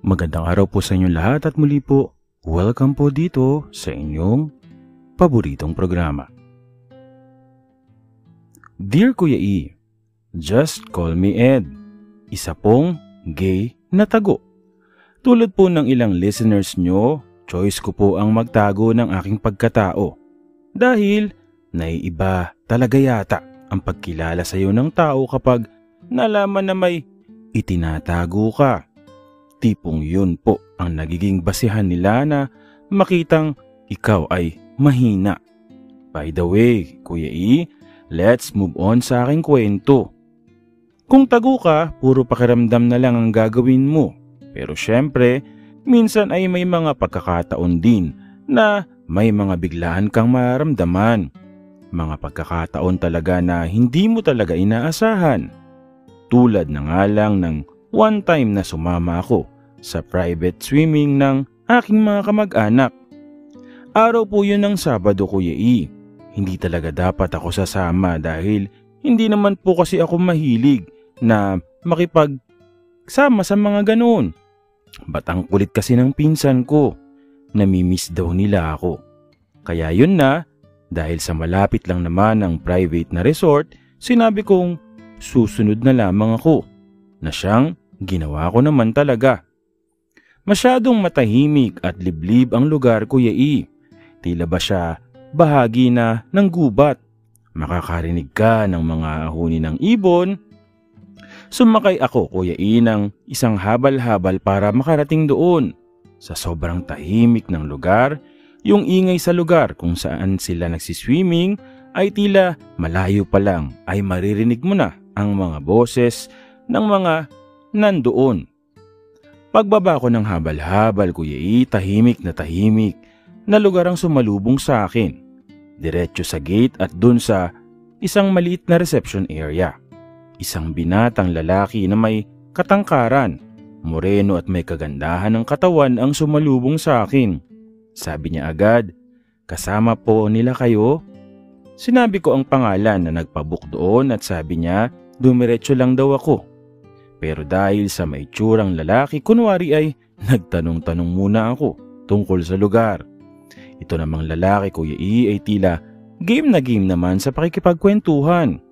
Magandang araw po sa inyong lahat at muli po, welcome po dito sa inyong paboritong programa. Dear Kuya E, just call me Ed. Isa pong gay na tago. Tulad po ng ilang listeners nyo, choice ko po ang magtago ng aking pagkatao. Dahil naiiba talaga yata ang pagkilala sa iyo ng tao kapag nalaman na may itinatago ka. Tipong yun po ang nagiging basihan nila na makitang ikaw ay mahina. By the way, Kuya E, let's move on sa aking kwento. Kung tago ka, puro pakiramdam na lang ang gagawin mo. Pero syempre, minsan ay may mga pagkakataon din na may mga biglaan kang mararamdaman. Mga pagkakataon talaga na hindi mo talaga inaasahan. Tulad na nga lang ng one time na sumama ako sa private swimming ng aking mga kamag-anak. Araw po yun ng Sabado, Kuya E. Hindi talaga dapat ako sasama dahil hindi naman po kasi ako mahilig na makipagsama sa mga ganoon. Ba't ang kulit kasi ng pinsan ko? Namimiss daw nila ako. Kaya yun na, dahil sa malapit lang naman ang private na resort, sinabi kong susunod na lamang ako. Na siyang ginawa ko naman talaga. Masyadong matahimik at liblib ang lugar, Kuya E. Tila ba siya bahagi na ng gubat? Makakarinig ka ng mga ahuni ng ibon. Sumakay ako, Kuya E, ng isang habal-habal para makarating doon. Sa sobrang tahimik ng lugar, yung ingay sa lugar kung saan sila nagsiswimming ay tila malayo pa lang ay maririnig mo na ang mga boses ng mga nandoon. Pagbaba ko ng habal-habal, Kuya E, tahimik na lugar ang sumalubong sa akin. Diretso sa gate at dun sa isang maliit na reception area. Isang binatang lalaki na may katangkaran, moreno at may kagandahan ng katawan ang sumalubong sa akin. Sabi niya agad, "Kasama po nila kayo?" Sinabi ko ang pangalan na nagpabook doon at sabi niya, dumiretso lang daw ako. Pero dahil sa may tsurang lalaki, kunwari ay nagtanong-tanong muna ako tungkol sa lugar. Ito namang lalaki, Kuya E, ay tila game na game naman sa pakikipagkwentuhan.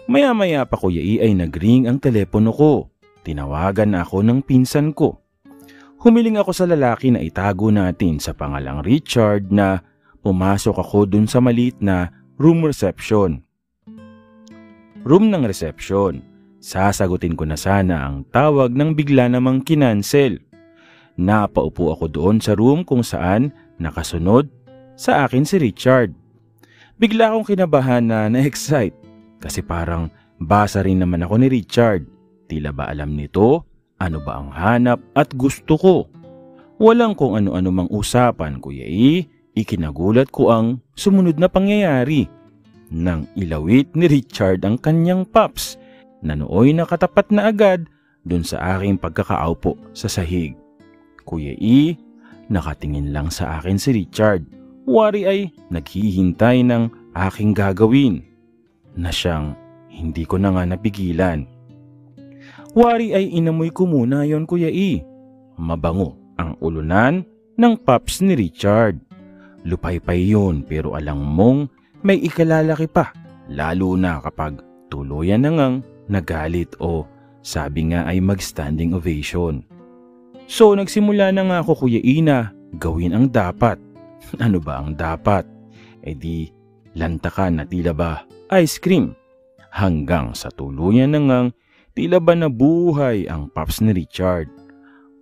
Maya-maya pa, Kuya E, ay nagring ang telepono ko. Tinawagan ako ng pinsan ko. Humiling ako sa lalaki na itago natin sa pangalang Richard na pumasok ako dun sa maliit na room ng reception. Sasagutin ko na sana ang tawag nang bigla namang kinansel. Napaupo ako doon sa room kung saan nakasunod sa akin si Richard. Bigla akong kinabahan na na-excite kasi parang basa rin naman ako ni Richard. Tila ba alam nito ano ba ang hanap at gusto ko? Walang kung ano-ano mang usapan, Kuya E, ikinagulat ko ang sumunod na pangyayari. Nang ilawit ni Richard ang kanyang pops, na nooy nakatapat na agad dun sa aking pagkakaupo sa sahig. Kuya E, nakatingin lang sa akin si Richard. Wari ay naghihintay ng aking gagawin na siyang hindi ko na nga napigilan. Wari ay inamoy ko muna yon, Kuya E. Mabango ang ulunan ng pops ni Richard. Lupay-pay yun pero alam mong may ikalalaki pa, lalo na kapag tuluyan na ngang nagalit o sabi nga ay mag-standing ovation. So nagsimula na nga ako, Kuya E, na gawin ang dapat. Ano ba ang dapat? E di lantakan na tila ba ice cream. Hanggang sa tuluyan na ngang tila ba nabuhay ang pops ni Richard.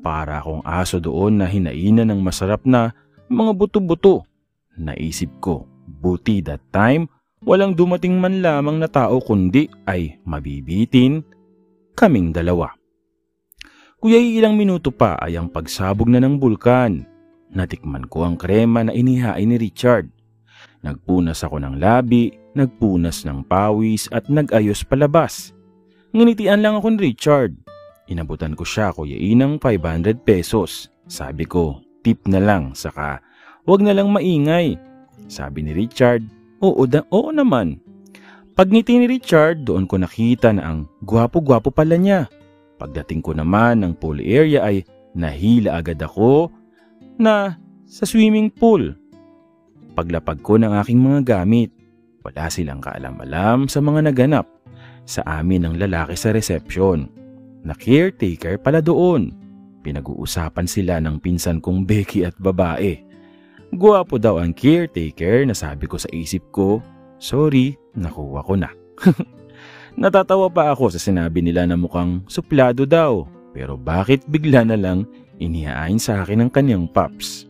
Para akong aso doon na hinainan ng masarap na mga buto-buto. Naisip ko, buti that time walang dumating man lamang na tao kundi ay mabibitin kaming dalawa. Kuya, ilang minuto pa ay ang pagsabog na ng bulkan. Natikman ko ang krema na inihain ni Richard. Nagpunas ako ng labi, nagpunas ng pawis at nag-ayos palabas. Nginitian lang ako ni Richard. Inabutan ko siya, Kuya, ng 500 pesos. Sabi ko, tip na lang, saka wag na lang maingay. Sabi ni Richard, oo naman. Pagngiti ni Richard, doon ko nakita na ang gwapo-gwapo pala niya. Pagdating ko naman ng pool area ay Nahila agad ako na sa swimming pool. Paglapag ko ng aking mga gamit, wala silang kaalam-alam sa mga naganap sa amin ng lalaki sa reception. Na caretaker pala doon. Pinag-uusapan sila ng pinsan kong Becky at babae. Guwapo daw ang caretaker na sabi ko sa isip ko, sorry, nakuha ko na. Natatawa pa ako sa sinabi nila na mukhang suplado daw. Pero bakit bigla na lang inihain sa akin ang kanyang paps?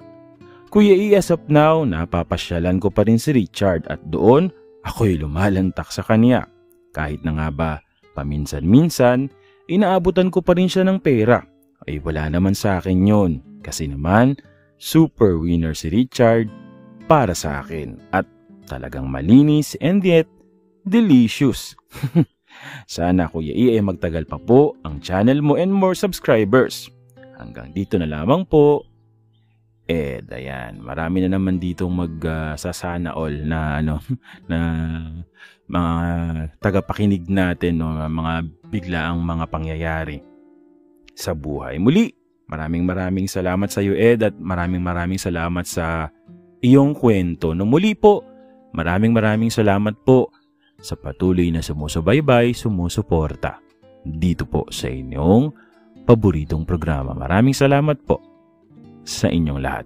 Kuya E, as of now, napapasyalan ko pa rin si Richard at doon ako'y lumalantak sa kanya. Kahit na nga ba, paminsan-minsan, inaabutan ko pa rin siya ng pera. Ay wala naman sa akin yon. Kasi naman, super winner si Richard para sa akin. At talagang malinis and yet delicious. Sana Kuya E ay magtagal pa po ang channel mo and more subscribers. Hanggang dito na lamang po. Ayan, marami na naman ditong magsasana all na na mga tagapakinig natin, no, mga biglaang mga pangyayari sa buhay. Muli, maraming salamat sa iyo, Ed, at maraming salamat sa iyong kwento. No, muli po, maraming salamat po sa patuloy na sumusubaybay, sumusuporta dito po sa inyong paboritong programa. Maraming salamat po sa inyong lahat.